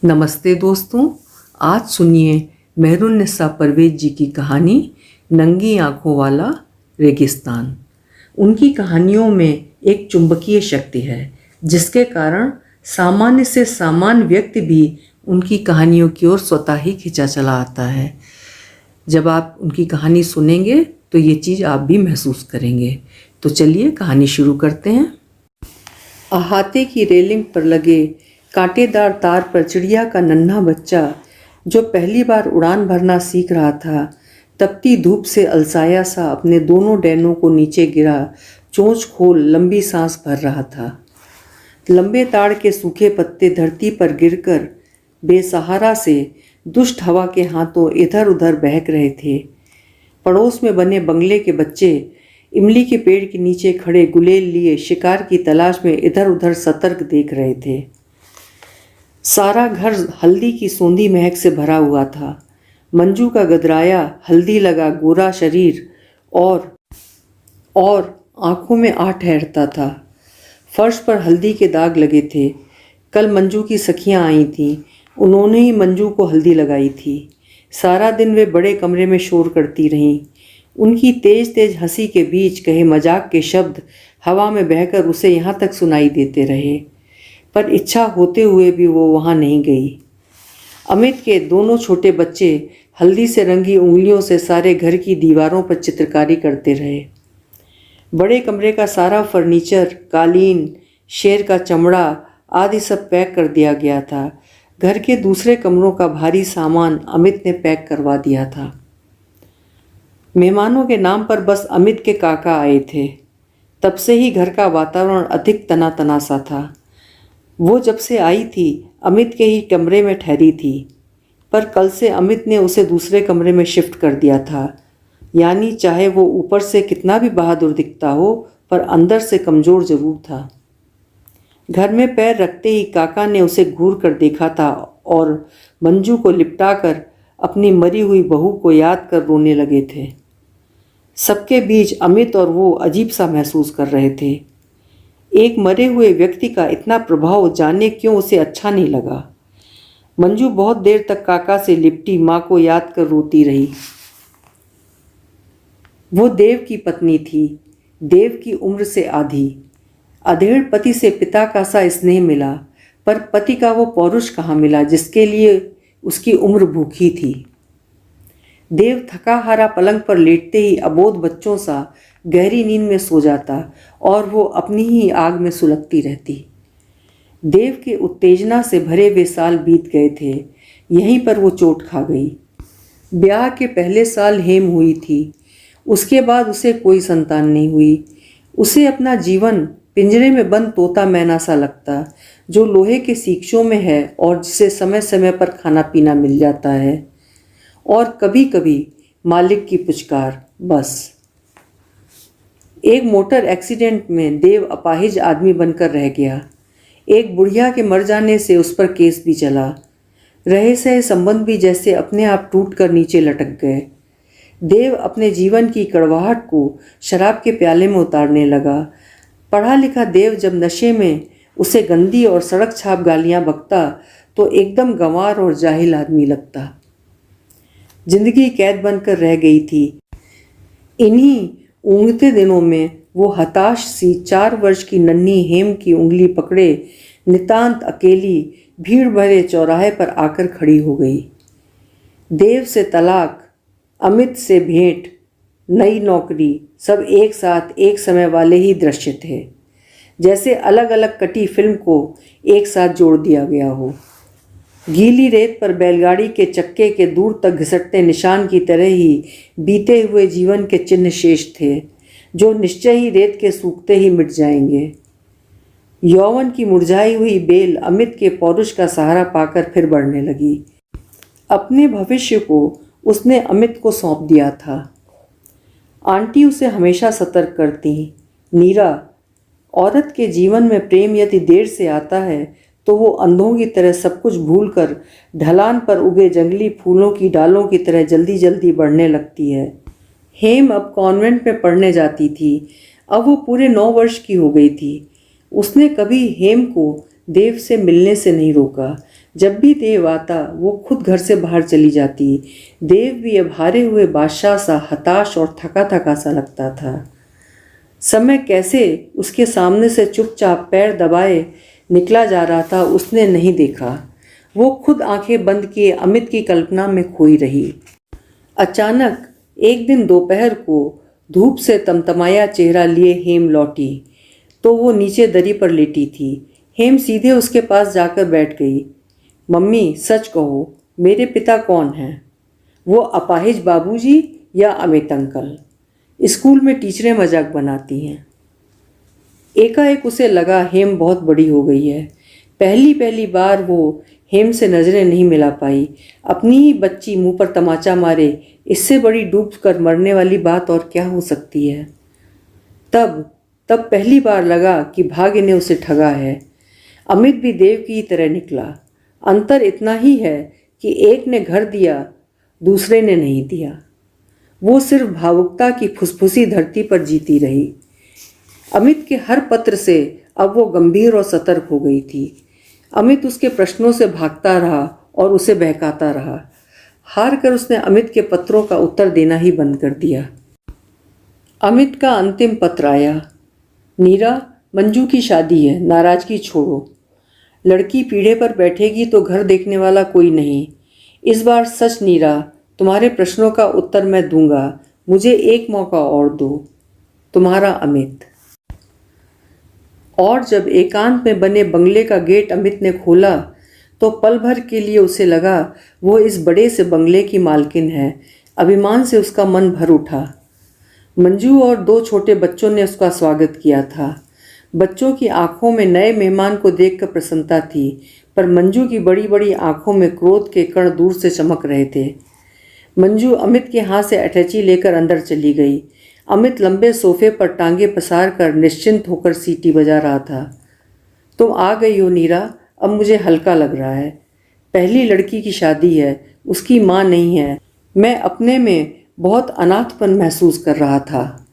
नमस्ते दोस्तों, आज सुनिए मेहरुन्निसा परवेज जी की कहानी नंगी आँखों वाला रेगिस्तान। उनकी कहानियों में एक चुंबकीय शक्ति है जिसके कारण सामान्य से सामान्य व्यक्ति भी उनकी कहानियों की ओर स्वतः ही खिंचा चला आता है। जब आप उनकी कहानी सुनेंगे तो ये चीज़ आप भी महसूस करेंगे। तो चलिए कहानी शुरू करते हैं। अहाते की रेलिंग पर लगे कांटेदार तार पर चिड़िया का नन्हा बच्चा जो पहली बार उड़ान भरना सीख रहा था, तपती धूप से अलसाया सा अपने दोनों डैनों को नीचे गिरा चोंच खोल लंबी सांस भर रहा था। लंबे ताड़ के सूखे पत्ते धरती पर गिरकर बेसहारा से दुष्ट हवा के हाथों इधर उधर बहक रहे थे। पड़ोस में बने बंगले के बच्चे इमली के पेड़ के नीचे खड़े गुलेल लिए शिकार की तलाश में इधर उधर सतर्क देख रहे थे। सारा घर हल्दी की सोंधी महक से भरा हुआ था। मंजू का गदराया हल्दी लगा गोरा शरीर और आंखों में आ ठहरता था। फर्श पर हल्दी के दाग लगे थे। कल मंजू की सखियां आई थीं, उन्होंने ही मंजू को हल्दी लगाई थी। सारा दिन वे बड़े कमरे में शोर करती रहीं। उनकी तेज तेज हंसी के बीच कहे मजाक के शब्द हवा में बहकर उसे यहाँ तक सुनाई देते रहे, पर इच्छा होते हुए भी वो वहाँ नहीं गई। अमित के दोनों छोटे बच्चे हल्दी से रंगी उंगलियों से सारे घर की दीवारों पर चित्रकारी करते रहे। बड़े कमरे का सारा फर्नीचर, कालीन, शेर का चमड़ा आदि सब पैक कर दिया गया था। घर के दूसरे कमरों का भारी सामान अमित ने पैक करवा दिया था। मेहमानों के नाम पर बस अमित के काका आए थे। तब से ही घर का वातावरण अधिक तना तना सा था। वो जब से आई थी अमित के ही कमरे में ठहरी थी, पर कल से अमित ने उसे दूसरे कमरे में शिफ्ट कर दिया था। यानी चाहे वो ऊपर से कितना भी बहादुर दिखता हो, पर अंदर से कमज़ोर जरूर था। घर में पैर रखते ही काका ने उसे घूर कर देखा था और मंजू को लिपटाकर अपनी मरी हुई बहू को याद कर रोने लगे थे। सबके बीच अमित और वो अजीब सा महसूस कर रहे थे। एक मरे हुए व्यक्ति का इतना प्रभाव जाने क्यों उसे अच्छा नहीं लगा। मंजू बहुत देर तक काका से लिपटी माँ को याद कर रोती रही। वो देव की पत्नी थी, देव की उम्र से आधी। अधेड़ पति से पिता का सा स्नेह मिला, पर पति का वो पौरुष कहाँ मिला जिसके लिए उसकी उम्र भूखी थी। देव थका हारा पलंग पर लेटते ही अबोध बच्चों सा गहरी नींद में सो जाता और वो अपनी ही आग में सुलगती रहती। देव के उत्तेजना से भरे वे साल बीत गए थे। यहीं पर वो चोट खा गई। ब्याह के पहले साल हेम हुई थी, उसके बाद उसे कोई संतान नहीं हुई। उसे अपना जीवन पिंजरे में बंद तोता मैना सा लगता, जो लोहे के सीखचों में है और जिसे समय समय पर खाना पीना मिल जाता है और कभी कभी मालिक की पुचकार, बस। एक मोटर एक्सीडेंट में देव अपाहिज आदमी बनकर रह गया। एक बुढ़िया के मर जाने से उस पर केस भी चला। रहे सहे संबंध भी जैसे अपने आप टूट कर नीचे लटक गए। देव अपने जीवन की कड़वाहट को शराब के प्याले में उतारने लगा। पढ़ा लिखा देव जब नशे में उसे गंदी और सड़क छाप गालियाँ बकता तो एकदम गंवार और जाहिल आदमी लगता। जिंदगी कैद बनकर रह गई थी। इन्हीं ऊँघते दिनों में वो हताश सी 4 वर्ष की नन्ही हेम की उंगली पकड़े नितांत अकेली भीड़ भरे चौराहे पर आकर खड़ी हो गई। देव से तलाक, अमित से भेंट, नई नौकरी, सब एक साथ एक समय वाले ही दृश्य थे, जैसे अलग अलग कटी फिल्म को एक साथ जोड़ दिया गया हो। गीली रेत पर बैलगाड़ी के चक्के के दूर तक घिसटते निशान की तरह ही बीते हुए जीवन के चिन्ह शेष थे, जो निश्चय ही रेत के सूखते ही मिट जाएंगे। यौवन की मुरझाई हुई बेल अमित के पौरुष का सहारा पाकर फिर बढ़ने लगी। अपने भविष्य को उसने अमित को सौंप दिया था। आंटी उसे हमेशा सतर्क करती, नीरा, औरत के जीवन में प्रेम यदि देर से आता है तो वो अंधों की तरह सब कुछ भूलकर ढलान पर उगे जंगली फूलों की डालों की तरह जल्दी जल्दी बढ़ने लगती है। हेम अब कॉन्वेंट में पढ़ने जाती थी। अब वो पूरे 9 वर्ष की हो गई थी। उसने कभी हेम को देव से मिलने से नहीं रोका। जब भी देव आता वो खुद घर से बाहर चली जाती। देव भी अब हारे हुए बादशाह सा हताश और थका थका सा लगता था। समय कैसे उसके सामने से चुपचाप पैर दबाए निकला जा रहा था उसने नहीं देखा। वो खुद आंखें बंद किए अमित की कल्पना में खोई रही। अचानक एक दिन दोपहर को धूप से तमतमाया चेहरा लिए हेम लौटी तो वो नीचे दरी पर लेटी थी। हेम सीधे उसके पास जाकर बैठ गई। मम्मी, सच कहो, मेरे पिता कौन हैं? वो अपाहिज बाबूजी या अमित अंकल? स्कूल में टीचरें मजाक बनाती हैं। एकाएक उसे लगा हेम बहुत बड़ी हो गई है। पहली पहली बार वो हेम से नजरें नहीं मिला पाई। अपनी ही बच्ची मुंह पर तमाचा मारे, इससे बड़ी डूब कर मरने वाली बात और क्या हो सकती है। तब पहली बार लगा कि भाग्य ने उसे ठगा है। अमित भी देव की तरह निकला। अंतर इतना ही है कि एक ने घर दिया, दूसरे ने नहीं दिया। वो सिर्फ भावुकता की फुसफुसी धरती पर जीती रही। अमित के हर पत्र से अब वो गंभीर और सतर्क हो गई थी। अमित उसके प्रश्नों से भागता रहा और उसे बहकाता रहा। हार कर उसने अमित के पत्रों का उत्तर देना ही बंद कर दिया। अमित का अंतिम पत्र आया। नीरा, मंजू की शादी है, नाराजगी छोड़ो। लड़की पीढ़े पर बैठेगी तो घर देखने वाला कोई नहीं। इस बार सच नीरा, तुम्हारे प्रश्नों का उत्तर मैं दूंगा। मुझे एक मौका और दो। तुम्हारा अमित। और जब एकांत में बने बंगले का गेट अमित ने खोला तो पल भर के लिए उसे लगा वो इस बड़े से बंगले की मालकिन है। अभिमान से उसका मन भर उठा। मंजू और दो छोटे बच्चों ने उसका स्वागत किया था। बच्चों की आंखों में नए मेहमान को देखकर प्रसन्नता थी, पर मंजू की बड़ी बड़ी आंखों में क्रोध के कण दूर से चमक रहे थे। मंजू अमित के हाथ से अटैची लेकर अंदर चली गई। अमित लंबे सोफे पर टांगे पसार कर निश्चिंत होकर सीटी बजा रहा था। तुम आ गई हो नीरा, अब मुझे हल्का लग रहा है। पहली लड़की की शादी है, उसकी माँ नहीं है। मैं अपने में बहुत अनाथपन महसूस कर रहा था।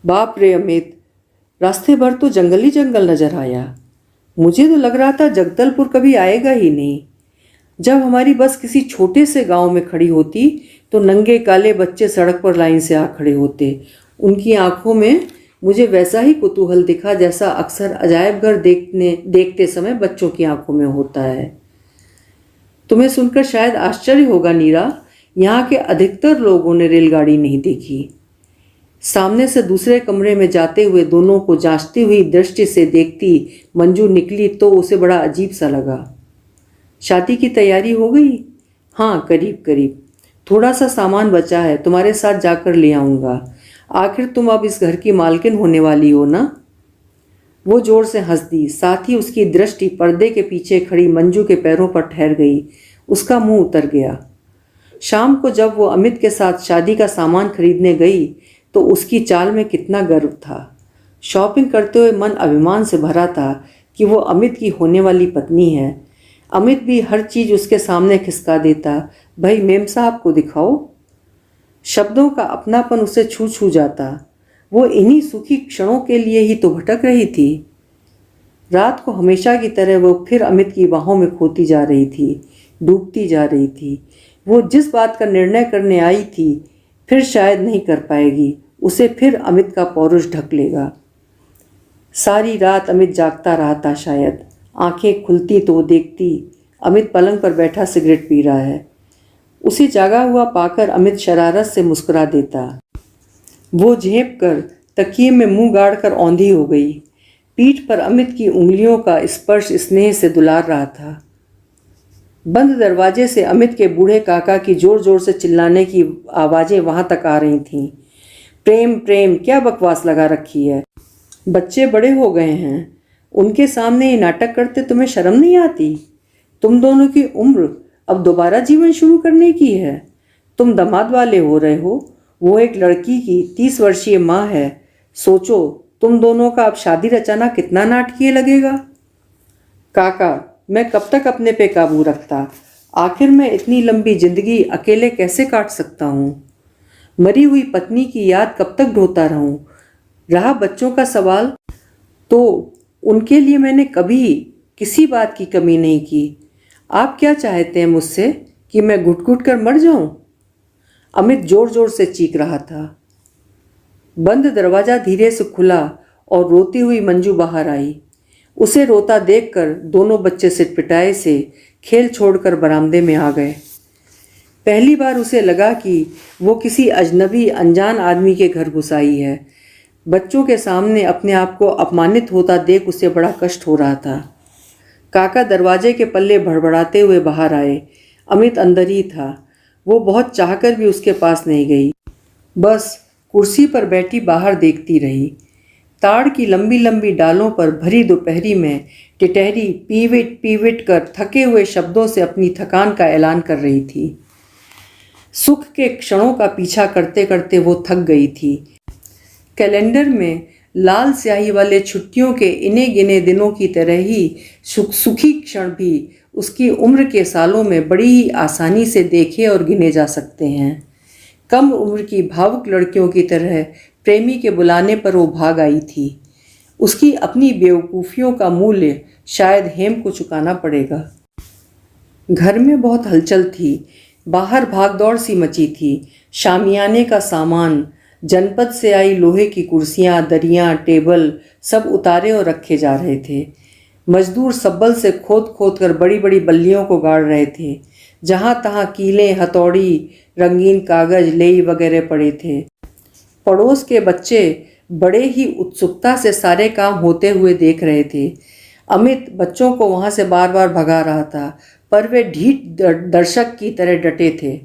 बाप रे अमित, रास्ते भर तो जंगल ही जंगल नजर आया। मुझे तो लग रहा था जगदलपुर कभी आएगा ही नहीं। जब हमारी बस किसी छोटे से गांव में खड़ी होती तो नंगे काले बच्चे सड़क पर लाइन से आ खड़े होते। उनकी आंखों में मुझे वैसा ही कुतूहल दिखा जैसा अक्सर अजायब घर देखते समय बच्चों की आंखों में होता है। तुम्हें सुनकर शायद आश्चर्य होगा नीरा, यहाँ के अधिकतर लोगों ने रेलगाड़ी नहीं देखी। सामने से दूसरे कमरे में जाते हुए दोनों को जांचती हुई दृष्टि से देखती मंजू निकली तो उसे बड़ा अजीब सा लगा। शादी की तैयारी हो गई? हाँ, करीब करीब। थोड़ा सा सामान बचा है, तुम्हारे साथ जाकर ले आऊँगा। आखिर तुम अब इस घर की मालकिन होने वाली हो ना? वो जोर से हंस दी। साथ ही उसकी दृष्टि पर्दे के पीछे खड़ी मंजू के पैरों पर ठहर गई। उसका मुंह उतर गया। शाम को जब वो अमित के साथ शादी का सामान खरीदने गई तो उसकी चाल में कितना गर्व था। शॉपिंग करते हुए मन अभिमान से भरा था कि वो अमित की होने वाली पत्नी है। अमित भी हर चीज़ उसके सामने खिसका देता। भाई मेम साहब को दिखाओ। शब्दों का अपनापन उसे छू छू जाता। वो इन्हीं सुखी क्षणों के लिए ही तो भटक रही थी। रात को हमेशा की तरह वो फिर अमित की बाहों में खोती जा रही थी, डूबती जा रही थी। वो जिस बात का निर्णय करने आई थी फिर शायद नहीं कर पाएगी, उसे फिर अमित का पौरुष ढक लेगा। सारी रात अमित जागता रहा था। शायद आंखें खुलती तो वो देखती अमित पलंग पर बैठा सिगरेट पी रहा है। उसे जागा हुआ पाकर अमित शरारत से मुस्कुरा देता। वो झेप कर तकिए में मुंह गाड़ कर औंधी हो गई। पीठ पर अमित की उंगलियों का स्पर्श स्नेह से दुलार रहा था। बंद दरवाजे से अमित के बूढ़े काका की जोर जोर से चिल्लाने की आवाज़ें वहां तक आ रही थीं। प्रेम प्रेम क्या बकवास लगा रखी है। बच्चे बड़े हो गए हैं, उनके सामने ये नाटक करते तुम्हें शर्म नहीं आती? तुम दोनों की उम्र अब दोबारा जीवन शुरू करने की है। तुम दामाद वाले हो रहे हो, वो एक लड़की की 30 वर्षीय माँ है। सोचो तुम दोनों का अब शादी रचाना कितना नाटकीय लगेगा। काका, मैं कब तक अपने पे काबू रखता? आखिर मैं इतनी लंबी जिंदगी अकेले कैसे काट सकता हूँ? मरी हुई पत्नी की याद कब तक ढोता रहूँ? रहा बच्चों का सवाल, तो उनके लिए मैंने कभी किसी बात की कमी नहीं की। आप क्या चाहते हैं मुझसे, कि मैं घुट घुट कर मर जाऊं? अमित जोर जोर से चीख रहा था। बंद दरवाजा धीरे से खुला और रोती हुई मंजू बाहर आई। उसे रोता देखकर दोनों बच्चे सिटपिटाए से खेल छोड़कर बरामदे में आ गए। पहली बार उसे लगा कि वो किसी अजनबी अनजान आदमी के घर घुस आई है। बच्चों के सामने अपने आप को अपमानित होता देख उसे बड़ा कष्ट हो रहा था। काका दरवाजे के पल्ले भड़बड़ाते हुए बाहर आए। अमित अंदर ही था। वो बहुत चाहकर भी उसके पास नहीं गई, बस कुर्सी पर बैठी बाहर देखती रही। ताड़ की लंबी लंबी डालों पर भरी दोपहरी में टिटहरी पीविट पीविट कर थके हुए शब्दों से अपनी थकान का ऐलान कर रही थी। सुख के क्षणों का पीछा करते करते वो थक गई थी। कैलेंडर में लाल स्याही वाले छुट्टियों के इने गिने दिनों की तरह ही सुखी क्षण भी उसकी उम्र के सालों में बड़ी ही आसानी से देखे और गिने जा सकते हैं। कम उम्र की भावुक लड़कियों की तरह प्रेमी के बुलाने पर वो भाग आई थी। उसकी अपनी बेवकूफ़ियों का मूल्य शायद हेम को चुकाना पड़ेगा। घर में बहुत हलचल थी। बाहर भागदौड़ सी मची थी। शामियाने का सामान, जनपद से आई लोहे की कुर्सियां, दरियां, टेबल सब उतारे और रखे जा रहे थे। मजदूर सब्बल से खोद खोद कर बड़ी बड़ी बल्लियों को गाड़ रहे थे। जहां तहां कीलें, हथौड़ी, रंगीन कागज, लेई वगैरह पड़े थे। पड़ोस के बच्चे बड़े ही उत्सुकता से सारे काम होते हुए देख रहे थे। अमित बच्चों को वहां से बार बार भगा रहा था, पर वे ढीठ दर्शक की तरह डटे थे।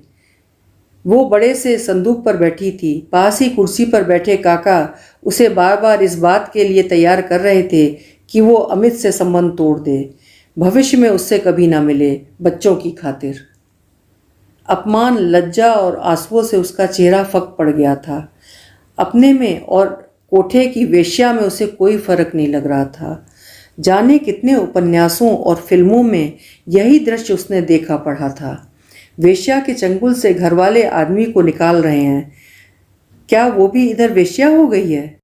वो बड़े से संदूक पर बैठी थी। पास ही कुर्सी पर बैठे काका उसे बार बार इस बात के लिए तैयार कर रहे थे कि वो अमित से संबंध तोड़ दे, भविष्य में उससे कभी ना मिले, बच्चों की खातिर। अपमान, लज्जा और आंसुओं से उसका चेहरा फक पड़ गया था। अपने में और कोठे की वेश्या में उसे कोई फर्क नहीं लग रहा था। जाने कितने उपन्यासों और फिल्मों में यही दृश्य उसने देखा पढ़ा था। वेश्या के चंगुल से घरवाले आदमी को निकाल रहे हैं। क्या वो भी इधर वेश्या हो गई है?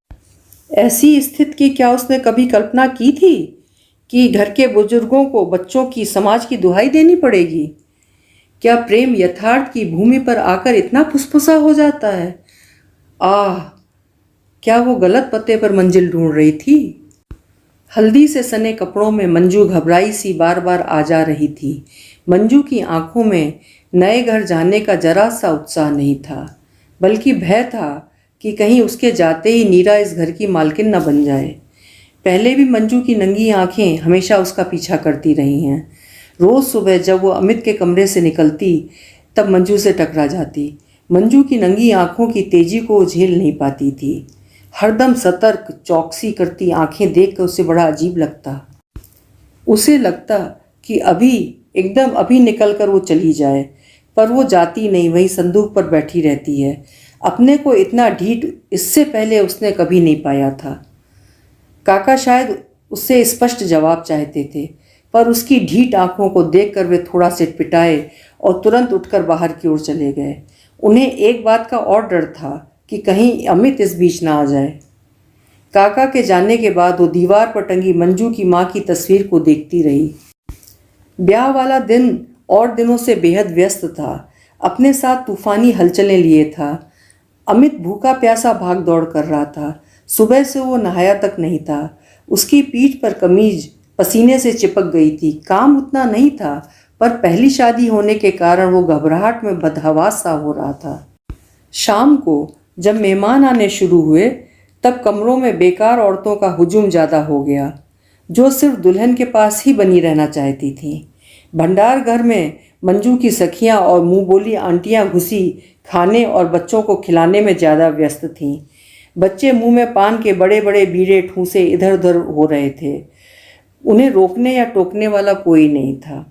ऐसी स्थिति की क्या उसने कभी कल्पना की थी कि घर के बुजुर्गों को बच्चों की, समाज की दुहाई देनी पड़ेगी? क्या प्रेम यथार्थ की भूमि पर आकर इतना फुसफुसा हो जाता है? आह, क्या वो गलत पते पर मंजिल ढूंढ रही थी? हल्दी से सने कपड़ों में मंजू घबराई सी बार बार आ जा रही थी। मंजू की आंखों में नए घर जाने का जरा सा उत्साह नहीं था, बल्कि भय था कि कहीं उसके जाते ही नीरा इस घर की मालकिन न बन जाए। पहले भी मंजू की नंगी आंखें हमेशा उसका पीछा करती रही हैं। रोज़ सुबह जब वो अमित के कमरे से निकलती तब मंजू से टकरा जाती। मंजू की नंगी आंखों की तेजी को झेल नहीं पाती थी। हरदम सतर्क, चौकसी करती आंखें देखकर उसे बड़ा अजीब लगता। उसे लगता कि एकदम अभी निकल कर वो चली जाए, पर वो जाती नहीं, वहीं संदूक पर बैठी रहती है। अपने को इतना ढीठ इससे पहले उसने कभी नहीं पाया था। काका शायद उससे स्पष्ट जवाब चाहते थे, पर उसकी ढीठ आंखों को देखकर वे थोड़ा सिटपिटाए और तुरंत उठकर बाहर की ओर चले गए। उन्हें एक बात का और डर था कि कहीं अमित इस बीच ना आ जाए। काका के जाने के बाद वो दीवार पर टंगी मंजू की माँ की तस्वीर को देखती रही। ब्याह वाला दिन और दिनों से बेहद व्यस्त था। अपने साथ तूफानी हलचलें लिए था। अमित भूखा प्यासा भाग दौड़ कर रहा था। सुबह से वो नहाया तक नहीं था। उसकी पीठ पर कमीज पसीने से चिपक गई थी। काम उतना नहीं था, पर पहली शादी होने के कारण वो घबराहट में बदहवास सा हो रहा था। शाम को जब मेहमान आने शुरू हुए तब कमरों में बेकार औरतों का हुजूम ज़्यादा हो गया, जो सिर्फ दुल्हन के पास ही बनी रहना चाहती थीं। भंडार घर में मंजू की सखियां और मुंह बोली आंटियां घुसी खाने और बच्चों को खिलाने में ज़्यादा व्यस्त थीं। बच्चे मुंह में पान के बड़े बड़े बीड़े ठूंसे इधर उधर हो रहे थे। उन्हें रोकने या टोकने वाला कोई नहीं था।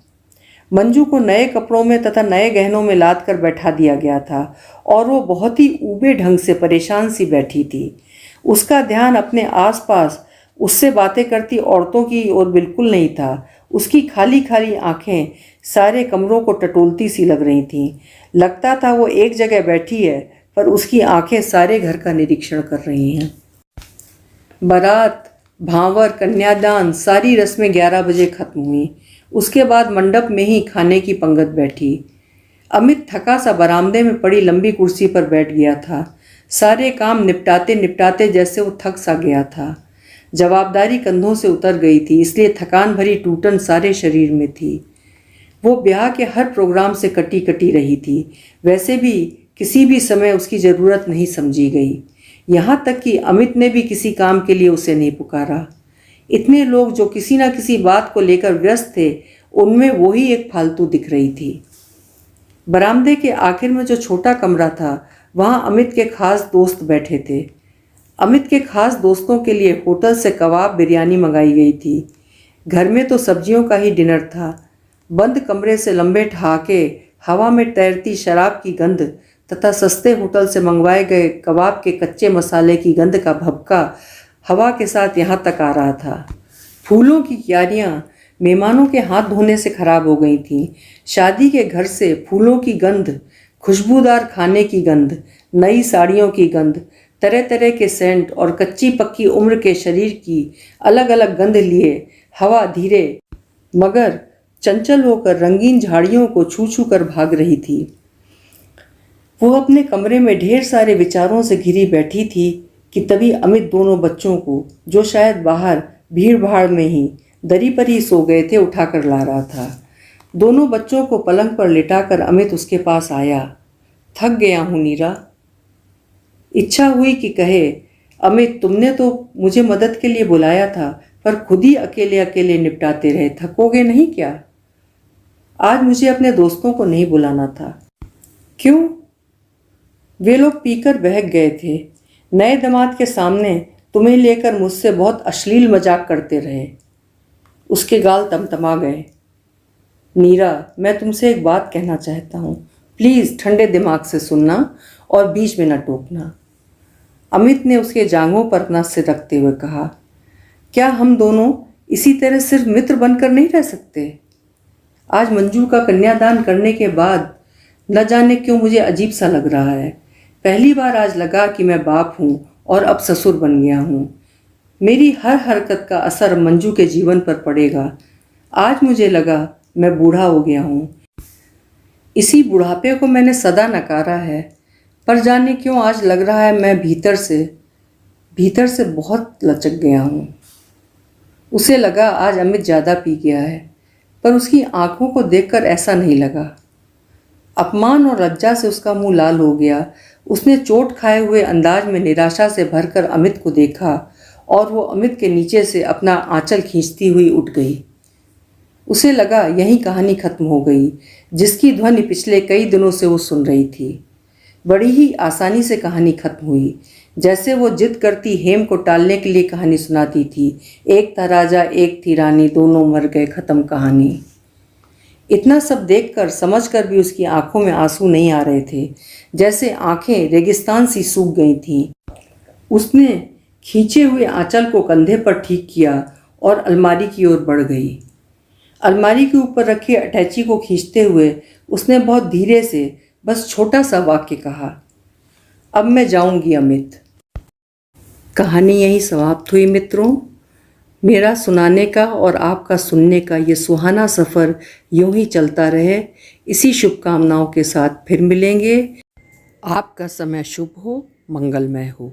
मंजू को नए कपड़ों में तथा नए गहनों में लाद कर बैठा दिया गया था और वो बहुत ही ऊबे ढंग से परेशान सी बैठी थी। उसका ध्यान अपने आसपास उससे बातें करती औरतों की ओर बिल्कुल नहीं था। उसकी खाली खाली आंखें सारे कमरों को टटोलती सी लग रही थीं। लगता था वो एक जगह बैठी है, पर उसकी आंखें सारे घर का निरीक्षण कर रही हैं। बारात भांवर, कन्यादान, सारी रस्में 11 बजे खत्म हुई। उसके बाद मंडप में ही खाने की पंगत बैठी। अमित थका सा बरामदे में पड़ी लंबी कुर्सी पर बैठ गया था। सारे काम निपटाते निपटाते जैसे वो थक सा गया था। जवाबदारी कंधों से उतर गई थी, इसलिए थकान भरी टूटन सारे शरीर में थी। वो ब्याह के हर प्रोग्राम से कटी कटी रही थी। वैसे भी किसी भी समय उसकी ज़रूरत नहीं समझी गई। यहाँ तक कि अमित ने भी किसी काम के लिए उसे नहीं पुकारा। इतने लोग जो किसी न किसी बात को लेकर व्यस्त थे, उनमें वो ही एक फालतू दिख रही थी। बरामदे के आखिर में जो छोटा कमरा था, वहाँ अमित के खास दोस्त बैठे थे। अमित के खास दोस्तों के लिए होटल से कबाब बिरयानी मंगाई गई थी। घर में तो सब्जियों का ही डिनर था। बंद कमरे से लंबे ठहाके, हवा में तैरती शराब की गंध तथा सस्ते होटल से मंगवाए गए कबाब के कच्चे मसाले की गंध का भभका हवा के साथ यहाँ तक आ रहा था। फूलों की क्यारियाँ मेहमानों के हाथ धोने से खराब हो गई थीं। शादी के घर से फूलों की गंध, खुशबूदार खाने की गंध, नई साड़ियों की गंध, तरह तरह के सेंट और कच्ची पक्की उम्र के शरीर की अलग अलग गंध लिए हवा धीरे मगर चंचल होकर रंगीन झाड़ियों को छू छू कर भाग रही थी। वो अपने कमरे में ढेर सारे विचारों से घिरी बैठी थी कि तभी अमित दोनों बच्चों को, जो शायद बाहर भीड़ भाड़ में ही दरी पर ही सो गए थे, उठाकर ला रहा था। दोनों बच्चों को पलंग पर लिटाकर अमित उसके पास आया। थक गया हूँ नीरा। इच्छा हुई कि कहे, अमित तुमने तो मुझे मदद के लिए बुलाया था, पर खुद ही अकेले अकेले निपटाते रहे, थकोगे नहीं क्या? आज मुझे अपने दोस्तों को नहीं बुलाना था। क्यों? वे लोग पीकर बहक गए थे। नए दामाद के सामने तुम्हें लेकर मुझसे बहुत अश्लील मजाक करते रहे। उसके गाल तमतमा गए। नीरा, मैं तुमसे एक बात कहना चाहता हूँ। प्लीज़ ठंडे दिमाग से सुनना और बीच में न टोकना। अमित ने उसके जांघों पर अपना सिर रखते हुए कहा, क्या हम दोनों इसी तरह सिर्फ मित्र बनकर नहीं रह सकते? आज मंजू का कन्यादान करने के बाद न जाने क्यों मुझे अजीब सा लग रहा है। पहली बार आज लगा कि मैं बाप हूँ और अब ससुर बन गया हूँ। मेरी हर हरकत का असर मंजू के जीवन पर पड़ेगा। आज मुझे लगा मैं बूढ़ा हो गया हूँ। इसी बुढ़ापे को मैंने सदा नकारा है, पर जाने क्यों आज लग रहा है मैं भीतर से बहुत लचक गया हूँ। उसे लगा आज अमित ज़्यादा पी गया है, पर उसकी आंखों को देखकर ऐसा नहीं लगा। अपमान और लज्जा से उसका मुंह लाल हो गया। उसने चोट खाए हुए अंदाज में निराशा से भरकर अमित को देखा और वो अमित के नीचे से अपना आंचल खींचती हुई उठ गई। उसे लगा यही कहानी खत्म हो गई, जिसकी ध्वनि पिछले कई दिनों से वो सुन रही थी। बड़ी ही आसानी से कहानी खत्म हुई, जैसे वो जिद करती हेम को टालने के लिए कहानी सुनाती थी। एक था राजा, एक थी रानी, दोनों मर गए, खत्म कहानी। इतना सब देखकर समझकर भी उसकी आंखों में आंसू नहीं आ रहे थे, जैसे आंखें रेगिस्तान सी सूख गई थीं। उसने खींचे हुए आंचल को कंधे पर ठीक किया और अलमारी की ओर बढ़ गई। अलमारी के ऊपर रखे अटैची को खींचते हुए उसने बहुत धीरे से बस छोटा सा वाक्य कहा, अब मैं जाऊंगी अमित। कहानी यही समाप्त हुई मित्रों। मेरा सुनाने का और आपका सुनने का ये सुहाना सफ़र यूं ही चलता रहे, इसी शुभकामनाओं के साथ फिर मिलेंगे। आपका समय शुभ हो, मंगलमय हो।